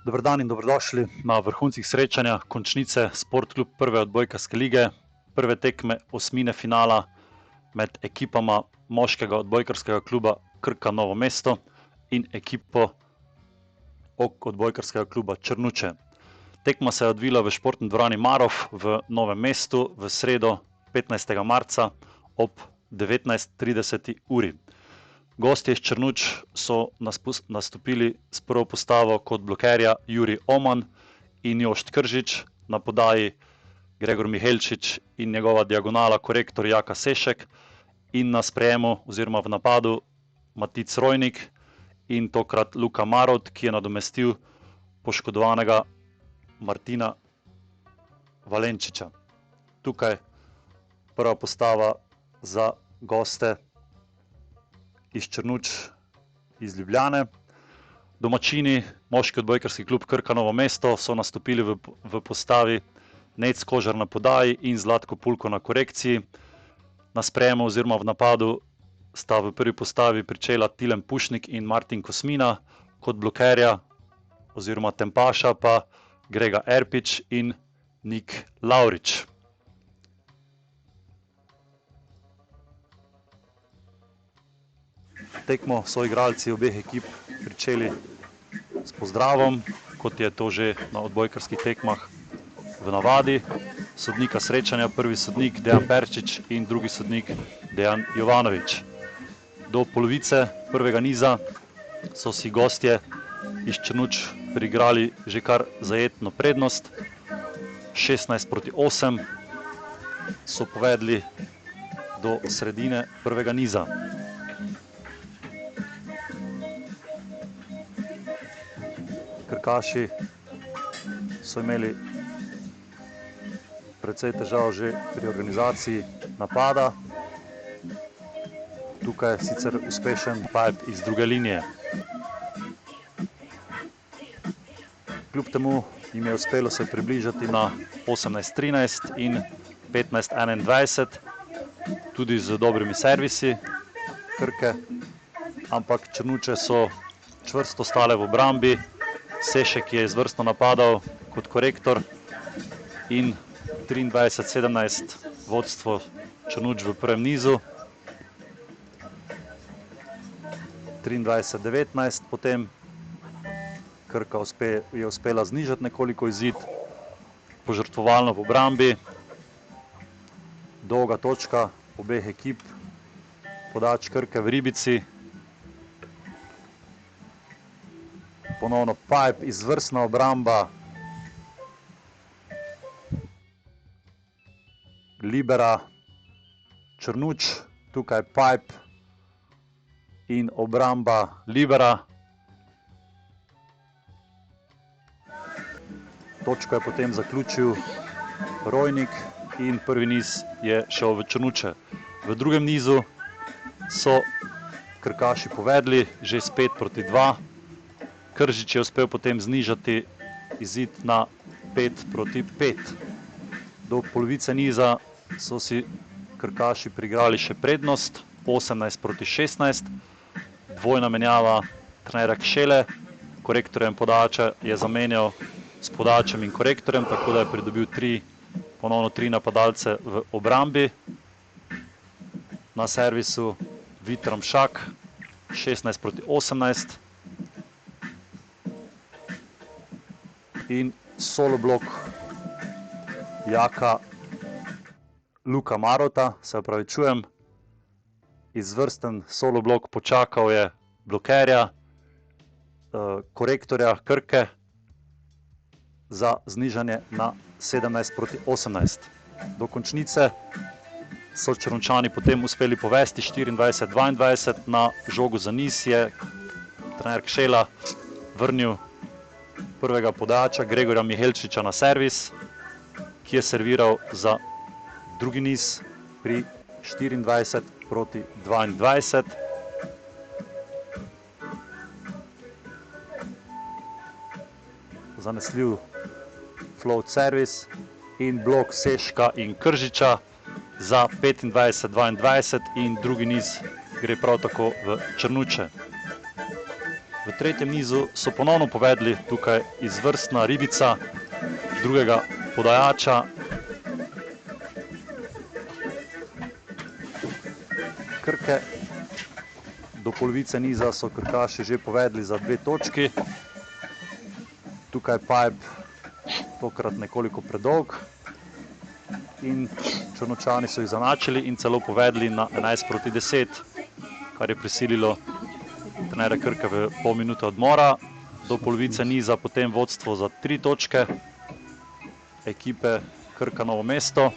Dober dan in dobrodošli na vrhuncih srečanja končnice Sport klub prve odbojkarske lige, prve tekme osmine finala med ekipama moškega odbojkarskega kluba Krka Novo mesto in ekipo odbojkarskega kluba Črnuče. Tekma se je odvila v športni dvorani Marof v Novem mestu v sredo 15. marca ob 19:30 uri. Gostje iz Črnuč so nastopili s prvo postavo kot blokerja Jurij Oman in Jošt Kržič, na podaji Gregor Mihelčič in njegova diagonala korektor Jaka Sešek in na sprejemu oziroma v napadu Matic Rojnik in tokrat Luka Marot, ki je nadomestil poškodovanega Martina Valenčiča. Tukaj prva postava za goste iz Črnuč, iz Ljubljane. Domačini, moški odbojkarski klub Krka Novo mesto, so nastopili v postavi Nec Kožar na podaji in Zlatko Pulko na korekciji. Na sprejemu oziroma v napadu sta v prvi postavi pričela Tilen Pušnik in Martin Kosmina, kot blokerja oziroma tempaša pa Grega Erpič in Nik Lavrič. Tekmo so igralci obeh ekip pričeli s pozdravom, kot je to že na odbojkarskih tekmah v navadi. Sodnika srečanja, prvi sodnik Dejan Perčič in drugi sodnik Dejan Jovanovič. Do polovice prvega niza so si gostje iz Črnuč priigrali že kar zajetno prednost. 16:8 so povedli do sredine prvega niza. Krkaši so imeli precej težav že pri organizaciji napada. Tukaj je sicer uspešen pipe iz druge linije. Kljub temu jim je uspelo se približati na 18:13 in 15:21, tudi z dobrimi servisi Krke, ampak Črnuče so čvrsto stale v obrambi. Sešek je izvrstno napadal kot korektor in 23:17 vodstvo Črnuč v prvem nizu. 23:19 potem Krka je uspela znižati nekoliko izid, požrtvovalno v obrambi. Dolga točka obeh ekip, podač Krke v ribici. Ponovno pipe, izvrstna obramba libera Črnuč, tukaj pipe in obramba libera. Točko je potem zaključil Rojnik in prvi niz je šel v Črnuče. V drugem nizu so krkaši povedli že s 5:2. Kržič je uspel potem znižati izid na 5:5. Do polovice niza so si krkaši priigrali še prednost, 18:16. Dvojna menjava trenerja Kšele, korektorjem podača je zamenjal s podačem in korektorjem, tako da je pridobil ponovno tri napadalce v obrambi. Na servisu Vitram Šak, 16:18. In solo blok Jaka Luka Marota, se opravičujem. Izvrsten solo blok, počakal je blokerja, korektorja Krke za znižanje na 17:18. Do končnice so Črnučani potem uspeli povesti 24:22. Na žogu za niz je trener Kšela vrnil prvega podača Gregorja Mihelčiča na servis, ki je serviral za drugi niz pri 24:22. Zanesljiv float servis in blok Seška in Kržiča za 25:22 in drugi niz gre prav tako v Črnuče. V tretjem nizu so ponovno povedli tukaj izvrstna Ribica, drugega podajača. Krke. Do polovice niza so krkaši že povedli za 2 točki. Tukaj Pipe tokrat nekoliko predolg in Črnučani so jih zanačili in celo povedli na 11-10, kar je prisililo trenerja Krke v pol minute odmora. Do polovice niza potem vodstvo za 3 točke ekipe Krka Novo mesto.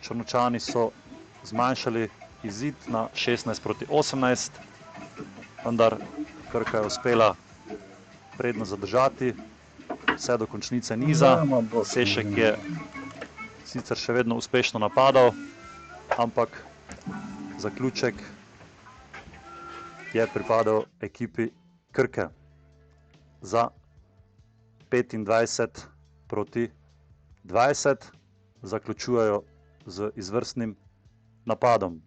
Črnučani so zmanjšali izid na 16-18, vendar Krka je uspela predno zadržati vse do končnice niza. Sešek je sicer še vedno uspešno napadal, ampak zaključek je pripadal ekipi Krke za 25-20. Zaključujejo z izvrstnim napadom.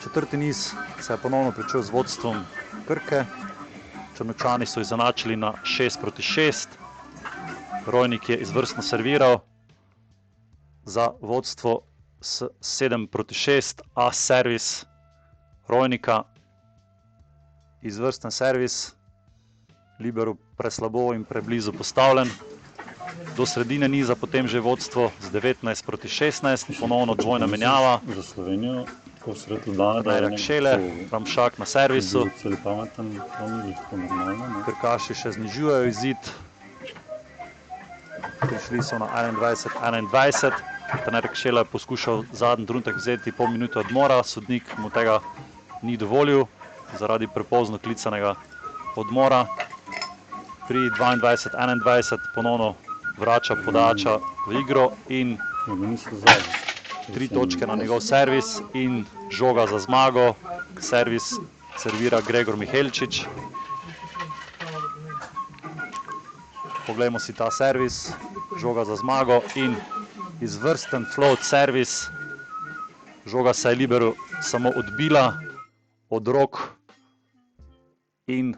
Četrti niz se je ponovno pričel z vodstvom Krke. Črnučani so izenačili na 6-6. Rojnik je izvrstno serviral za vodstvo s 7-6. A servis Rojnika, izvrsten servis, libero preslabo in preblizu postavljen. Do sredine niza potem že vodstvo z 19-16, ponovno dvojna menjava. Za Slovenijo posred Ljubljana Ramšak na servisu. Cel pameten, lahko normalno. Krkaši še znižujejo izid. Prišli so na 21-21. Trener Kšela je poskušal zadnji trenutek vzeti pol minute odmora, sodnik mu tega ni dovolil zaradi prepozno klicanega odmora. Pri 22-21 ponovno vrača podača v igro in 3 točke na njegov servis in žoga za zmago. Servis servira Gregor Mihelčič. Poglejmo si ta servis, žoga za zmago in izvrsten float servis. Žoga se je liberu samo odbila od rok in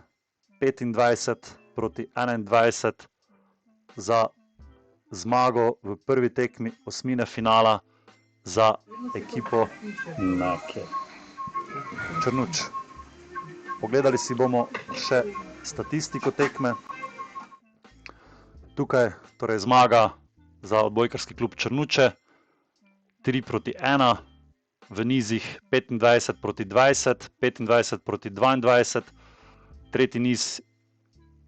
25-21 za zmago v prvi tekmi osmine finala za ekipo Črnuč. Pogledali si bomo še statistiko tekme. Tukaj torej zmaga za odbojkarski klub Črnuče 3-1, v nizih 25-20, 25-22, tretji niz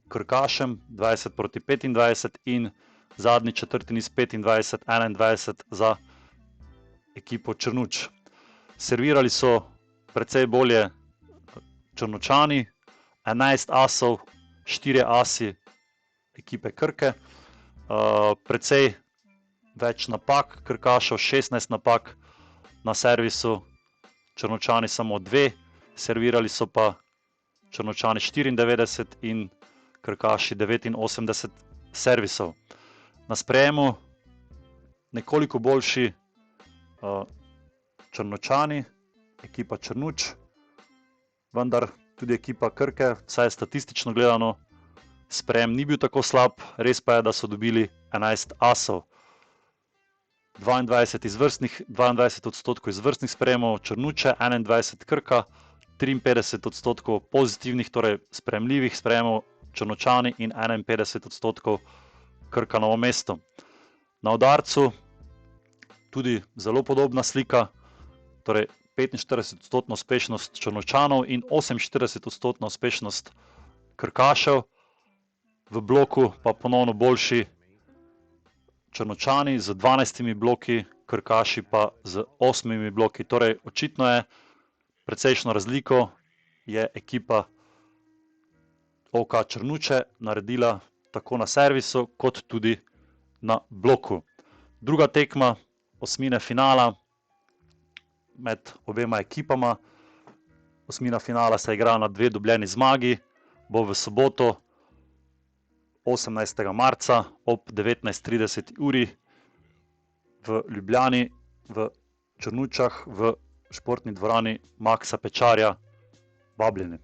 Krkašem 20-25 in zadnji četrti niz 25-21 za ekipo Črnuč. Servirali so precej bolje Črnučani, 11 asov, 4 asi ekipe Krke, precej več napak Krkašev, 16 napak na servisu, Črnučani samo 2, servirali so pa Črnučani 94 in Krkaši 89 servisov. Na sprejemu nekoliko boljši Črnučani, ekipa Črnuč, vendar tudi ekipa Krke, vsaj statistično gledano, sprejem ni bil tako slab, res pa je, da so dobili 11 asov. 22% izvrstnih sprejemov Črnuče, 21 Krka, 53% pozitivnih, torej sprejemljivih sprejemov Črnučani in 51% Krka Novo mesto. Na udarcu tudi zelo podobna slika, torej 45% uspešnost Črnučanov in 48% uspešnost Krkašev. V bloku pa ponovno boljši Črnučani z 12 bloki, Krkaši pa z 8 bloki. Torej očitno je, precejšno razliko je ekipa OK Črnuče naredila tako na servisu kot tudi na bloku. Druga tekma osmine finala med obema ekipama. Osmina finala se igra na 2 dobljeni zmagi, bo v soboto 18. marca ob 19:30 uri v Ljubljani, v Črnučah, v športni dvorani Maksa Pečarja Vabljeni.